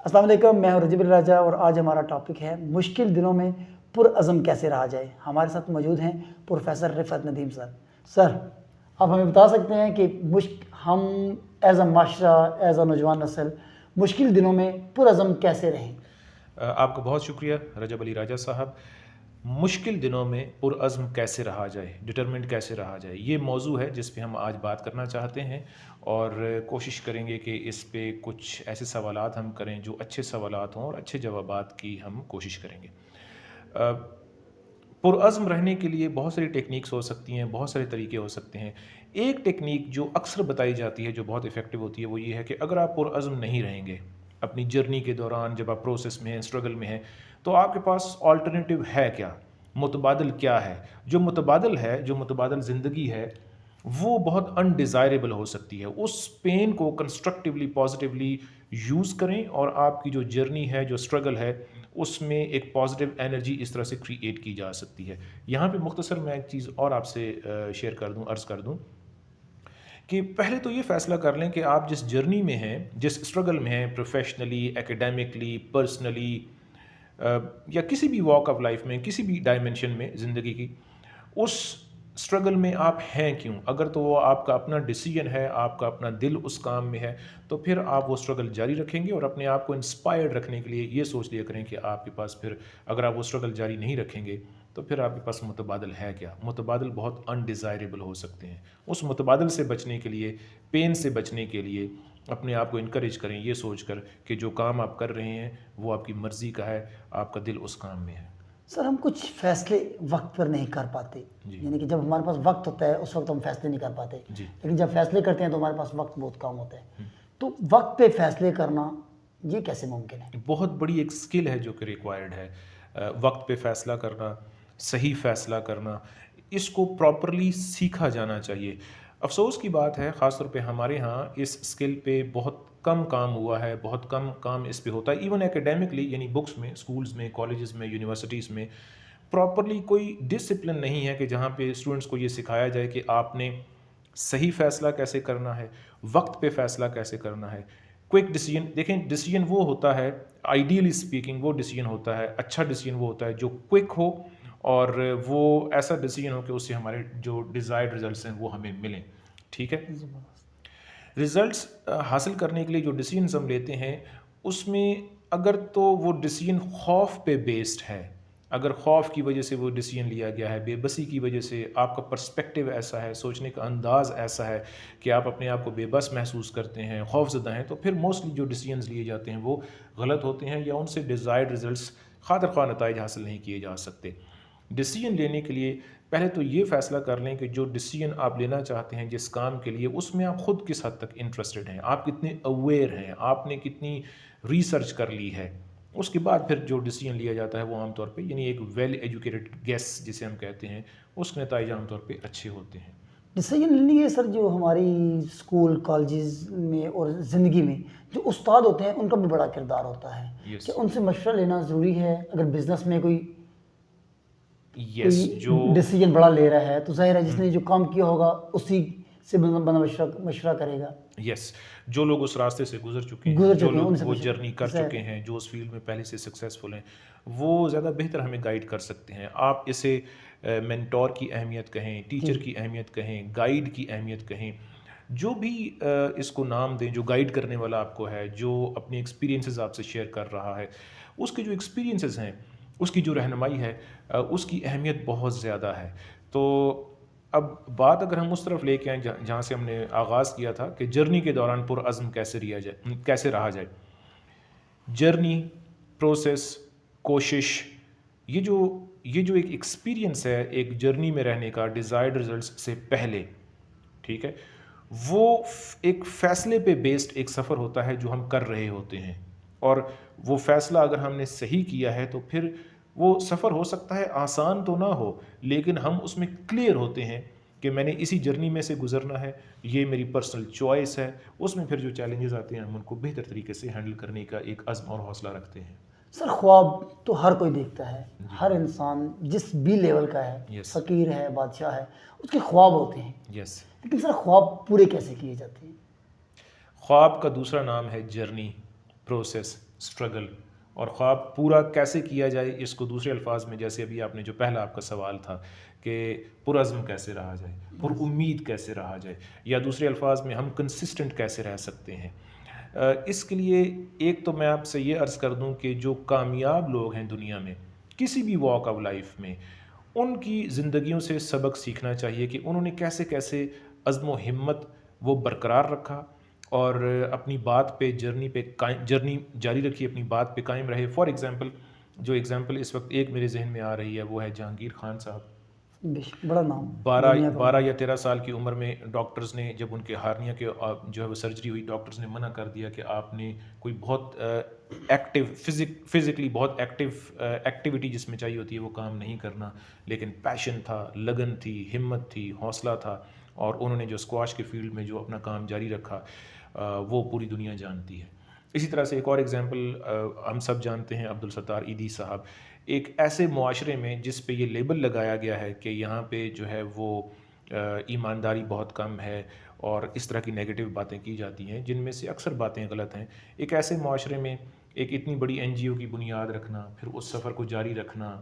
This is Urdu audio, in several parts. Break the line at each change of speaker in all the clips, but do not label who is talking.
السلام علیکم، میں ہوں رجب علی راجہ اور آج ہمارا ٹاپک ہے مشکل دنوں میں پرعزم کیسے رہا جائے۔ ہمارے ساتھ موجود ہیں پروفیسر رفعت ندیم سر۔ سر، آپ ہمیں بتا سکتے ہیں کہ ہم ایز اے معاشرہ، ایز اے نوجوان نسل مشکل دنوں میں پرعزم کیسے رہیں؟
آپ کا بہت شکریہ رجب علی راجہ صاحب۔ مشکل دنوں میں پرعزم کیسے رہا جائے، ڈٹرمنٹ کیسے رہا جائے، یہ موضوع ہے جس پہ ہم آج بات کرنا چاہتے ہیں، اور کوشش کریں گے کہ اس پہ کچھ ایسے سوالات ہم کریں جو اچھے سوالات ہوں اور اچھے جوابات کی ہم کوشش کریں گے۔ پرعزم رہنے کے لیے بہت ساری ٹیکنیکس ہو سکتی ہیں، بہت سارے طریقے ہو سکتے ہیں۔ ایک ٹیکنیک جو اکثر بتائی جاتی ہے، جو بہت افیکٹو ہوتی ہے، وہ یہ ہے کہ اگر آپ پرعزم نہیں رہیں گے اپنی جرنی کے دوران، جب آپ پروسیس میں ہیں، اسٹرگل میں ہیں، تو آپ کے پاس آلٹرنیٹیو ہے کیا، متبادل کیا ہے؟ جو متبادل ہے، جو متبادل زندگی ہے، وہ بہت انڈیزائریبل ہو سکتی ہے۔ اس پین کو کنسٹرکٹیولی، پازیٹیولی یوز کریں، اور آپ کی جو جرنی ہے، جو اسٹرگل ہے، اس میں ایک پازیٹیو انرجی اس طرح سے کریٹ کی جا سکتی ہے۔ یہاں پہ مختصر میں ایک چیز اور آپ سے شیئر کر دوں، عرض کر دوں کہ پہلے تو یہ فیصلہ کر لیں کہ آپ جس جرنی میں ہیں، جس اسٹرگل میں ہیں، پروفیشنلی، ایکیڈیمکلی، پرسنلی، یا کسی بھی واک آف لائف میں، کسی بھی ڈائمنشن میں زندگی کی، اس اسٹرگل میں آپ ہیں کیوں؟ اگر تو وہ آپ کا اپنا ڈیسیجن ہے، آپ کا اپنا دل اس کام میں ہے، تو پھر آپ وہ اسٹرگل جاری رکھیں گے، اور اپنے آپ کو انسپائرڈ رکھنے کے لیے یہ سوچ لیا کریں کہ آپ کے پاس پھر، اگر آپ وہ اسٹرگل جاری نہیں رکھیں گے تو پھر آپ کے پاس متبادل ہے کیا؟ متبادل بہت انڈیزائریبل ہو سکتے ہیں۔ اس متبادل سے بچنے کے لیے، پین سے بچنے کے لیے، اپنے آپ کو انکریج کریں یہ سوچ کر کہ جو کام آپ کر رہے ہیں وہ آپ کی مرضی کا ہے، آپ کا دل اس کام میں ہے۔
سر، ہم کچھ فیصلے وقت پر نہیں کر پاتے، یعنی کہ جب ہمارے پاس وقت ہوتا ہے اس وقت ہم فیصلے نہیں کر پاتے، لیکن جب فیصلے کرتے ہیں تو ہمارے پاس وقت بہت کم ہوتا ہے۔ تو وقت پہ فیصلے کرنا یہ کیسے ممکن ہے؟
بہت بڑی ایک سکل ہے جو کہ ریکوائرڈ ہے، وقت پہ فیصلہ کرنا، صحیح فیصلہ کرنا، اس کو پراپرلی سیکھا جانا چاہیے۔ افسوس کی بات ہے، خاص طور پہ ہمارے ہاں اس سکل پہ بہت کم کام ہوا ہے، بہت کم کام اس پہ ہوتا ہے، ایون ایکیڈیمکلی، یعنی بکس میں، اسکولز میں، کالجز میں، یونیورسٹیز میں پراپرلی کوئی ڈسپلن نہیں ہے کہ جہاں پہ اسٹوڈنٹس کو یہ سکھایا جائے کہ آپ نے صحیح فیصلہ کیسے کرنا ہے، وقت پہ فیصلہ کیسے کرنا ہے۔ کوئک ڈیسیجن، دیکھیں ڈیسیجن وہ ہوتا ہے، آئیڈیلی اسپیکنگ وہ ڈیسیجن ہوتا ہے، اچھا ڈیسیجن وہ ہوتا ہے جو کوئک ہو، اور وہ ایسا ڈیسیجن ہو کہ اس سے ہمارے جو ڈیزائرڈ ریزلٹس ہیں وہ ہمیں ملیں۔ ٹھیک ہے، ریزلٹس حاصل کرنے کے لیے جو ڈیسیجنز ہم لیتے ہیں، اس میں اگر تو وہ ڈیسیجن خوف پہ بیسڈ ہے، اگر خوف کی وجہ سے وہ ڈیسیجن لیا گیا ہے، بے بسی کی وجہ سے، آپ کا پرسپیکٹیو ایسا ہے، سوچنے کا انداز ایسا ہے کہ آپ اپنے آپ کو بے بس محسوس کرتے ہیں، خوف زدہ ہیں، تو پھر موسٹلی جو ڈیسیجنز لیے جاتے ہیں وہ غلط ہوتے ہیں، یا ان سے ڈیزائرڈ ریزلٹس، خاطر خواہ نتائج حاصل نہیں کیے جا سکتے۔ ڈیسیجن لینے کے لیے پہلے تو یہ فیصلہ کر لیں کہ جو ڈیسیجن آپ لینا چاہتے ہیں جس کام کے لیے، اس میں آپ خود کس حد تک انٹرسٹڈ ہیں، آپ کتنے اویئر ہیں، آپ نے کتنی ریسرچ کر لی ہے۔ اس کے بعد پھر جو ڈیسیجن لیا جاتا ہے وہ عام طور پہ، یعنی ایک ویل ایجوکیٹڈ گیس جسے ہم کہتے ہیں، اس کے نتائج عام طور پہ اچھے ہوتے ہیں۔
ڈیسیجن لینے کے سر جو ہماری اسکول کالجز میں اور زندگی میں جو استاد ہوتے ہیں ان کا بھی بڑا کردار ہوتا ہے کہ ان سے مشورہ لینا ضروری ہے۔ اگر بزنس میں کوئی
جو
ڈیسیجن بڑا لے رہا ہے تو ظاہر ہے جس نے جو کام کیا ہوگا اسی سے بندہ مشورہ کرے گا۔
جو لوگ اس راستے سے گزر چکے ہیں، جو لوگ وہ جرنی کر چکے ہیں، جو اس فیلڈ میں پہلے سے سکسیزفل ہیں، وہ زیادہ بہتر ہمیں گائیڈ کر سکتے ہیں۔ آپ اسے مینٹور کی اہمیت کہیں، ٹیچر کی اہمیت کہیں، گائیڈ کی اہمیت کہیں، جو بھی اس کو نام دیں، جو گائیڈ کرنے والا آپ کو ہے، جو اپنے ایکسپیرینسز آپ سے شیئر کر رہا ہے، اس کے جو ایکسپیرینسز ہیں، اس کی جو رہنمائی ہے، اس کی اہمیت بہت زیادہ ہے۔ تو اب بات اگر ہم اس طرف لے کے آئیں جہاں سے ہم نے آغاز کیا تھا کہ جرنی کے دوران پرعزم کیسے رہا جائے۔ جرنی، پروسیس، کوشش، یہ جو ایک ایکسپیرینس ہے ایک جرنی میں رہنے کا ڈیزائرڈ ریزلٹس سے پہلے، ٹھیک ہے، وہ ایک فیصلے پہ بیسڈ ایک سفر ہوتا ہے جو ہم کر رہے ہوتے ہیں، اور وہ فیصلہ اگر ہم نے صحیح کیا ہے تو پھر وہ سفر ہو سکتا ہے آسان تو نہ ہو، لیکن ہم اس میں کلیئر ہوتے ہیں کہ میں نے اسی جرنی میں سے گزرنا ہے، یہ میری پرسنل چوائس ہے۔ اس میں پھر جو چیلنجز آتے ہیں ہم ان کو بہتر طریقے سے ہینڈل کرنے کا ایک عزم اور حوصلہ رکھتے ہیں۔
سر، خواب تو ہر کوئی دیکھتا ہے، ہر انسان جس بھی لیول کا ہے، فقیر ہے، بادشاہ ہے، اس کے خواب ہوتے ہیں، لیکن سر خواب پورے کیسے کیے جاتے ہیں؟
خواب کا دوسرا نام ہے جرنی، پروسیس، اسٹرگل اور خواب پورا کیسے کیا جائے، اس کو دوسرے الفاظ میں جیسے ابھی آپ نے جو پہلا آپ کا سوال تھا کہ پرعزم کیسے رہا جائے، پر امید کیسے رہا جائے، یا دوسرے الفاظ میں ہم کنسسٹنٹ کیسے رہ سکتے ہیں، اس کے لیے ایک تو میں آپ سے یہ عرض کر دوں کہ جو کامیاب لوگ ہیں دنیا میں کسی بھی واک آف لائف میں، ان کی زندگیوں سے سبق سیکھنا چاہیے کہ انہوں نے کیسے کیسے عزم و ہمت وہ برقرار رکھا اور اپنی بات پہ جرنی جاری رکھی، اپنی بات پہ قائم رہے. فار ایگزامپل، جو ایگزامپل اس وقت ایک میرے ذہن میں آ رہی ہے وہ ہے جہانگیر خان صاحب.
بڑا نام
12 یا 13 سال کی عمر میں ڈاکٹرز نے جب ان کے ہارنیا کے جو ہے وہ سرجری ہوئی، ڈاکٹرز نے منع کر دیا کہ آپ نے کوئی بہت ایکٹیو فزیکلی بہت ایکٹیویٹی جس میں چاہیے ہوتی ہے وہ کام نہیں کرنا، لیکن پیشن تھا، لگن تھی، ہمت تھی، حوصلہ تھا، اور انہوں نے جو اسکواش کے فیلڈ میں جو اپنا کام جاری رکھا وہ پوری دنیا جانتی ہے. اسی طرح سے ایک اور ایگزامپل ہم سب جانتے ہیں، عبدالستار ایدھی صاحب. ایک ایسے معاشرے میں جس پہ یہ لیبل لگایا گیا ہے کہ یہاں پہ جو ہے وہ ایمانداری بہت کم ہے اور اس طرح کی نیگیٹو باتیں کی جاتی ہیں جن میں سے اکثر باتیں غلط ہیں، ایک ایسے معاشرے میں ایک اتنی بڑی NGO کی بنیاد رکھنا، پھر اس سفر کو جاری رکھنا،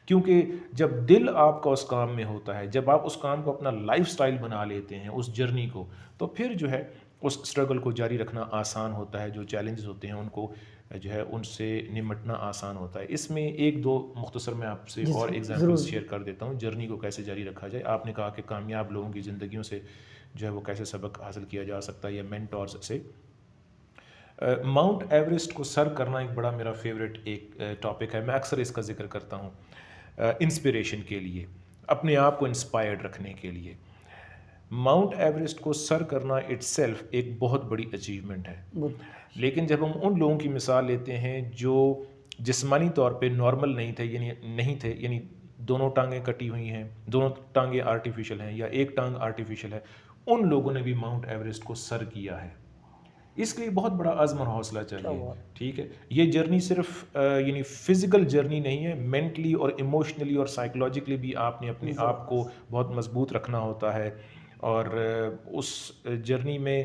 کیونکہ جب دل آپ کا اس کام میں ہوتا ہے، جب آپ اس کام کو اپنا لائف سٹائل بنا لیتے ہیں، اس جرنی کو، تو پھر جو ہے اس اسٹرگل کو جاری رکھنا آسان ہوتا ہے. جو چیلنجز ہوتے ہیں ان کو جو ہے ان سے نمٹنا آسان ہوتا ہے. اس میں ایک دو مختصر میں آپ سے اور ایگزامپلس شیئر کر دیتا ہوں جرنی کو کیسے جاری رکھا جائے. آپ نے کہا کہ کامیاب لوگوں کی زندگیوں سے جو ہے وہ کیسے سبق حاصل کیا جا سکتا ہے یا مینٹورز سے. ماؤنٹ ایوریسٹ کو سر کرنا ایک بڑا میرا فیوریٹ ایک ٹاپک ہے. میں اکثر اس کا ذکر کرتا ہوں انسپریشن کے لیے، اپنے آپ کو انسپائرڈ رکھنے کے لیے. ماؤنٹ ایوریسٹ کو سر کرنا اٹ سیلف ایک بہت بڑی اچیومنٹ ہے، لیکن جب ہم ان لوگوں کی مثال لیتے ہیں جو جسمانی طور پہ نارمل نہیں تھے، یعنی دونوں ٹانگیں کٹی ہوئی ہیں، دونوں ٹانگیں آرٹیفیشل ہیں یا ایک ٹانگ آرٹیفیشل ہے، ان لوگوں نے بھی ماؤنٹ ایوریسٹ کو سر کیا ہے. اس کے لیے بہت بڑا عزم اور حوصلہ چاہیے. ٹھیک ہے، یہ جرنی صرف یعنی فزیکل جرنی نہیں ہے، مینٹلی اور ایموشنلی اور سائیکولوجیکلی بھی آپ نے اپنے آپ کو بہت مضبوط رکھنا ہوتا ہے، اور اس جرنی میں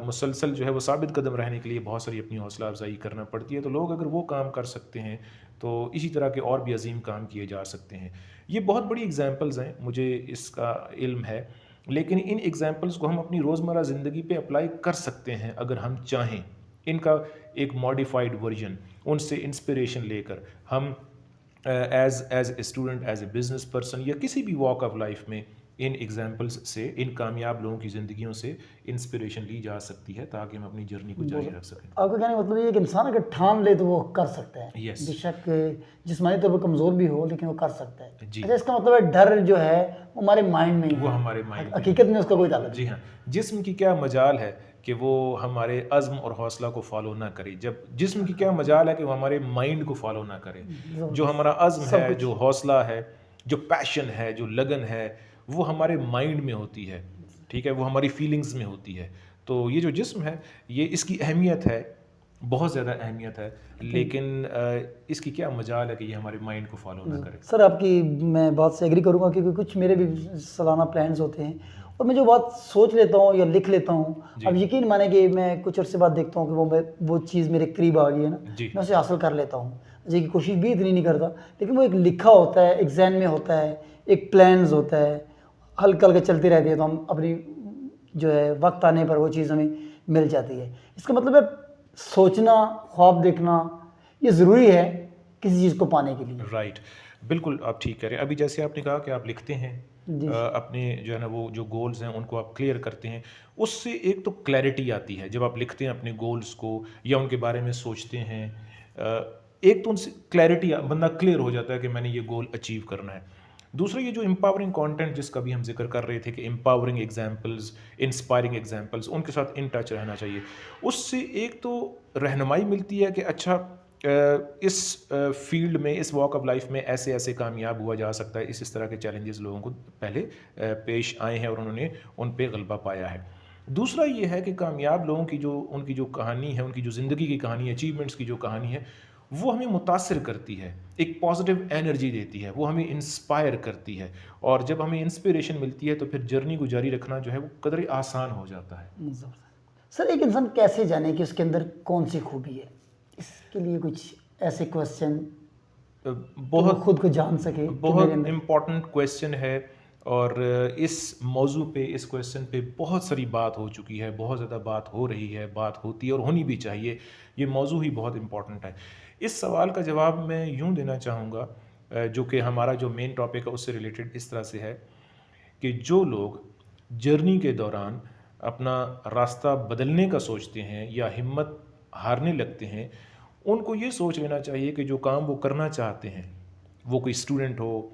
مسلسل جو ہے وہ ثابت قدم رہنے کے لیے بہت ساری اپنی حوصلہ افزائی کرنا پڑتی ہے. تو لوگ اگر وہ کام کر سکتے ہیں تو اسی طرح کے اور بھی عظیم کام کیے جا سکتے ہیں. یہ بہت بڑی ایگزامپلز ہیں، مجھے اس کا علم ہے، لیکن ان ایگزامپلز کو ہم اپنی روزمرہ زندگی پہ اپلائی کر سکتے ہیں اگر ہم چاہیں. ان کا ایک ماڈیفائڈ ورژن، ان سے انسپریشن لے کر ہم as a student, as a business person یا کسی بھی واک آف لائف میں ان ایگزامپلز سے، ان کامیاب لوگوں کی زندگیوں سے انسپریشن لی جا سکتی ہے تاکہ ہم اپنی جرنی کو جاری رکھ سکیں.
آپ کا کہنے کا مطلب یہ ہے کہ انسان اگر ٹھان لے تو وہ کر سکتا ہے،
Yes.
بے شک جسمانی طور پر کمزور بھی ہو لیکن وہ کر سکتا ہے.
جی.
اچھا، اس کا مطلب ہے ڈر جو ہے وہ ہمارے مائنڈ میں ہی
وہ
ہے،
ہمارے مائنڈ میں،
حقیقت میں اس کا کوئی تعلق نہیں.
جی ہاں. جسم کی کیا مجال ہے کہ وہ ہمارے عزم اور حوصلہ کو فالو نہ کرے، جب جسم کی کیا مجال ہے کہ وہ ہمارے مائنڈ کو فالو نہ کرے. جو ہمارا عزم ہے، جو حوصلہ ہے، جو پیشن ہے، جو لگن ہے، وہ ہمارے مائنڈ میں ہوتی ہے. ٹھیک ہے، وہ ہماری فیلنگز میں ہوتی ہے. تو یہ جو جسم ہے، یہ اس کی اہمیت ہے، بہت زیادہ اہمیت ہے، لیکن اس کی کیا مجال ہے کہ یہ ہمارے مائنڈ کو فالو نہ کرے.
سر آپ کی میں بات سے ایگری کروں گا، کیونکہ کچھ میرے بھی سالانہ پلانز ہوتے ہیں اور میں جو بات سوچ لیتا ہوں یا لکھ لیتا ہوں، اب یقین مانے کہ میں کچھ عرصے بعد دیکھتا ہوں کہ وہ چیز میرے قریب آ گئی ہے نا، میں اسے حاصل کر لیتا ہوں. جی کی کوشش بھی اتنی نہیں کرتا، لیکن وہ ایک لکھا ہوتا ہے، ایک ذہن میں ہوتا ہے، ایک پلانز ہوتا ہے، ہلکا ہلکا چلتی رہتی ہے، تو ہم اپنی جو ہے وقت آنے پر وہ چیز ہمیں مل جاتی ہے. اس کا مطلب ہے سوچنا، خواب دیکھنا یہ ضروری ہے کسی چیز کو پانے کے لیے.
رائٹ، بالکل آپ ٹھیک کہہ رہے ہیں. ابھی جیسے آپ نے کہا کہ آپ لکھتے ہیں، اپنے جو ہے نا وہ جو گولز ہیں ان کو آپ کلیئر کرتے ہیں، اس سے ایک تو کلیئرٹی آتی ہے. جب آپ لکھتے ہیں اپنے گولز کو یا ان کے بارے میں سوچتے ہیں، ایک تو ان سے کلیئرٹی، بندہ کلیئر ہو جاتا ہے کہ میں نے یہ گول اچیو کرنا ہے. دوسرا یہ جو امپاورنگ کانٹینٹ جس کا بھی ہم ذکر کر رہے تھے کہ امپاورنگ ایگزامپلز، انسپائرنگ ایگزامپلز، ان کے ساتھ ان ٹچ رہنا چاہیے. اس سے ایک تو رہنمائی ملتی ہے کہ اچھا اس فیلڈ میں، اس واک آف لائف میں ایسے ایسے کامیاب ہوا جا سکتا ہے، اس طرح کے چیلنجز لوگوں کو پہلے پیش آئے ہیں اور انہوں نے ان پہ غلبہ پایا ہے. دوسرا یہ ہے کہ کامیاب لوگوں کی ان کی جو کہانی ہے، ان کی جو زندگی کی کہانی ہے، اچیومنٹس کی جو کہانی ہے، وہ ہمیں متاثر کرتی ہے، ایک پازیٹیو انرجی دیتی ہے، وہ ہمیں انسپائر کرتی ہے، اور جب ہمیں انسپریشن ملتی ہے تو پھر جرنی کو جاری رکھنا جو ہے وہ قدرے آسان ہو جاتا ہے.
سر ایک انسان کیسے جانے کہ اس کے اندر کون سی خوبی ہے؟ اس کے لیے کچھ ایسے کویشچن
بہت
خود کو جان سکے کہ
بہت
میرے اندر
امپورٹنٹ کویشچن ہے، اور اس موضوع پہ، اس کویشچن پہ بہت ساری بات ہو چکی ہے، بہت زیادہ بات ہو رہی ہے، بات ہوتی ہے اور ہونی بھی چاہیے. یہ موضوع ہی بہت امپورٹنٹ ہے. اس سوال کا جواب میں یوں دینا چاہوں گا، جو کہ ہمارا جو مین ٹاپک ہے اس سے ریلیٹڈ اس طرح سے ہے کہ جو لوگ جرنی کے دوران اپنا راستہ بدلنے کا سوچتے ہیں یا ہمت ہارنے لگتے ہیں، ان کو یہ سوچ لینا چاہیے کہ جو کام وہ کرنا چاہتے ہیں، وہ کوئی اسٹوڈنٹ ہو،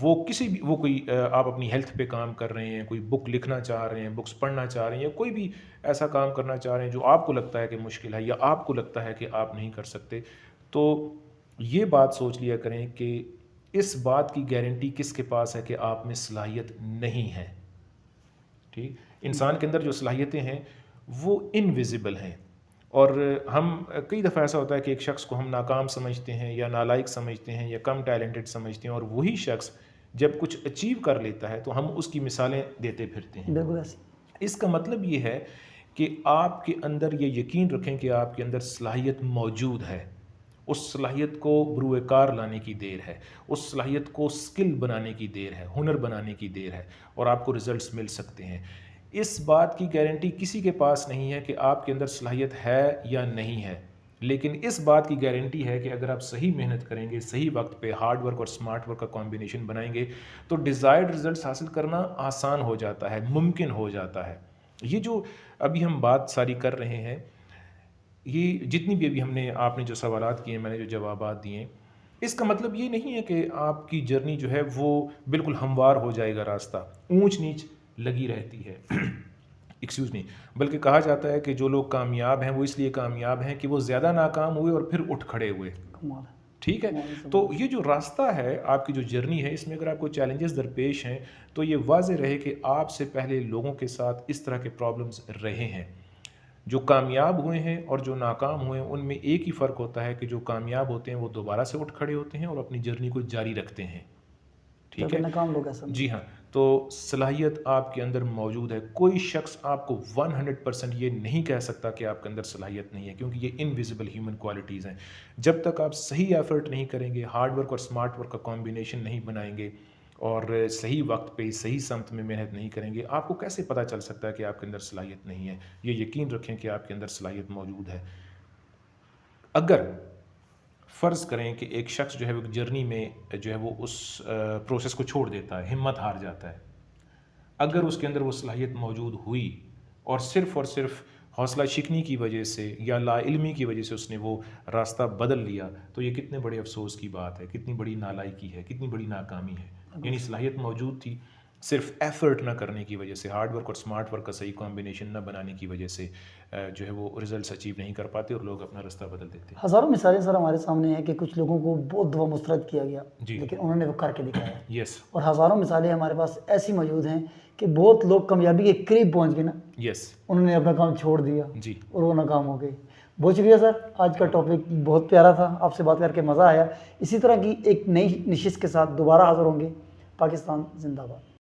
وہ کسی بھی، وہ کوئی آپ اپنی ہیلتھ پہ کام کر رہے ہیں، کوئی بک لکھنا چاہ رہے ہیں، بکس پڑھنا چاہ رہے ہیں، یا کوئی بھی ایسا کام کرنا چاہ رہے ہیں جو آپ کو لگتا ہے کہ مشکل ہے یا آپ کو لگتا ہے کہ آپ نہیں کر سکتے، تو یہ بات سوچ لیا کریں کہ اس بات کی گارنٹی کس کے پاس ہے کہ آپ میں صلاحیت نہیں ہے. ٹھیک، انسان کے اندر جو صلاحیتیں ہیں وہ انویزیبل ہیں، اور ہم کئی دفعہ ایسا ہوتا ہے کہ ایک شخص کو ہم ناکام سمجھتے ہیں یا نالائق سمجھتے ہیں یا کم ٹیلنٹڈ سمجھتے ہیں، اور وہی شخص جب کچھ اچیو کر لیتا ہے تو ہم اس کی مثالیں دیتے پھرتے ہیں.
بالکل ایسے.
اس کا مطلب یہ ہے کہ آپ کے اندر یہ یقین رکھیں کہ آپ کے اندر صلاحیت موجود ہے. اس صلاحیت کو بروئے کار لانے کی دیر ہے، اس صلاحیت کو سکل بنانے کی دیر ہے، ہنر بنانے کی دیر ہے، اور آپ کو ریزلٹس مل سکتے ہیں. اس بات کی گارنٹی کسی کے پاس نہیں ہے کہ آپ کے اندر صلاحیت ہے یا نہیں ہے، لیکن اس بات کی گارنٹی ہے کہ اگر آپ صحیح محنت کریں گے، صحیح وقت پہ ہارڈ ورک اور سمارٹ ورک کا کمبینیشن بنائیں گے، تو ڈیزائرڈ ریزلٹس حاصل کرنا آسان ہو جاتا ہے، ممکن ہو جاتا ہے. یہ جو ابھی ہم بات ساری کر رہے ہیں، یہ جتنی بھی ابھی ہم نے، آپ نے جو سوالات کیے، میں نے جو جوابات دیے، اس کا مطلب یہ نہیں ہے کہ آپ کی جرنی جو ہے وہ بالکل ہموار ہو جائے گا، راستہ اونچ نیچ لگی رہتی ہے. Excuse me. بلکہ کہا جاتا ہے کہ جو لوگ کامیاب ہیں وہ اس لیے کامیاب ہیں کہ وہ زیادہ ناکام ہوئے اور پھر اٹھ کھڑے ہوئے.
کمال ہے.
ٹھیک ہے، تو یہ جو راستہ ہے، آپ کی جو جرنی ہے، اس میں اگر آپ کو چیلنجز درپیش ہیں تو یہ واضح رہے کہ آپ سے پہلے لوگوں کے ساتھ اس طرح کے پرابلمز رہے ہیں. جو کامیاب ہوئے ہیں اور جو ناکام ہوئے ہیں، ان میں ایک ہی فرق ہوتا ہے کہ جو کامیاب ہوتے ہیں وہ دوبارہ سے اٹھ کھڑے ہوتے ہیں اور اپنی جرنی کو جاری رکھتے ہیں. ٹھیک ہے،
ناکام لوگ ایسا.
جی ہاں. تو صلاحیت آپ کے اندر موجود ہے. کوئی شخص آپ کو 100% یہ نہیں کہہ سکتا کہ آپ کے اندر صلاحیت نہیں ہے، کیونکہ یہ انویزیبل ہیومن کوالٹیز ہیں. جب تک آپ صحیح ایفرٹ نہیں کریں گے، ہارڈ ورک اور سمارٹ ورک کا کمبینیشن نہیں بنائیں گے، اور صحیح وقت پہ صحیح سمت میں محنت نہیں کریں گے، آپ کو کیسے پتہ چل سکتا ہے کہ آپ کے اندر صلاحیت نہیں ہے؟ یہ یقین رکھیں کہ آپ کے اندر صلاحیت موجود ہے. اگر فرض کریں کہ ایک شخص جو ہے وہ جرنی میں جو ہے وہ اس پروسیس کو چھوڑ دیتا ہے، ہمت ہار جاتا ہے، اگر اس کے اندر وہ صلاحیت موجود ہوئی اور صرف حوصلہ شکنی کی وجہ سے یا لا علمی کی وجہ سے اس نے وہ راستہ بدل لیا، تو یہ کتنے بڑے افسوس کی بات ہے، کتنی بڑی نالائکی ہے، کتنی بڑی ناکامی ہے. یعنی صلاحیت موجود تھی، صرف ایفرٹ نہ کرنے کی وجہ سے، ہارڈ ورک اور سمارٹ ورک کا صحیح کمبینیشن نہ بنانے کی وجہ سے جو ہے وہ ریزلٹس اچیو نہیں کر پاتے اور لوگ اپنا راستہ بدل دیتے.
ہزاروں مثالیں سر ہمارے سامنے ہیں کہ کچھ لوگوں کو بہت دفعہ مسترد کیا گیا،
جی.
لیکن انہوں نے وہ کر کے دکھایا.
یس.
اور ہزاروں مثالیں ہمارے پاس ایسی موجود ہیں کہ بہت لوگ کامیابی کے قریب پہنچ گئے نا،
یس.
انہوں نے اپنا کام چھوڑ دیا
جی.
اور وہ ناکام ہو گئے. بہت شکریہ سر، آج کا ٹاپک بہت پیارا تھا، آپ سے بات کر کے مزہ آیا. اسی طرح کی ایک نئی نشست کے ساتھ دوبارہ حاضر ہوں گے. پاکستان زندہ باد.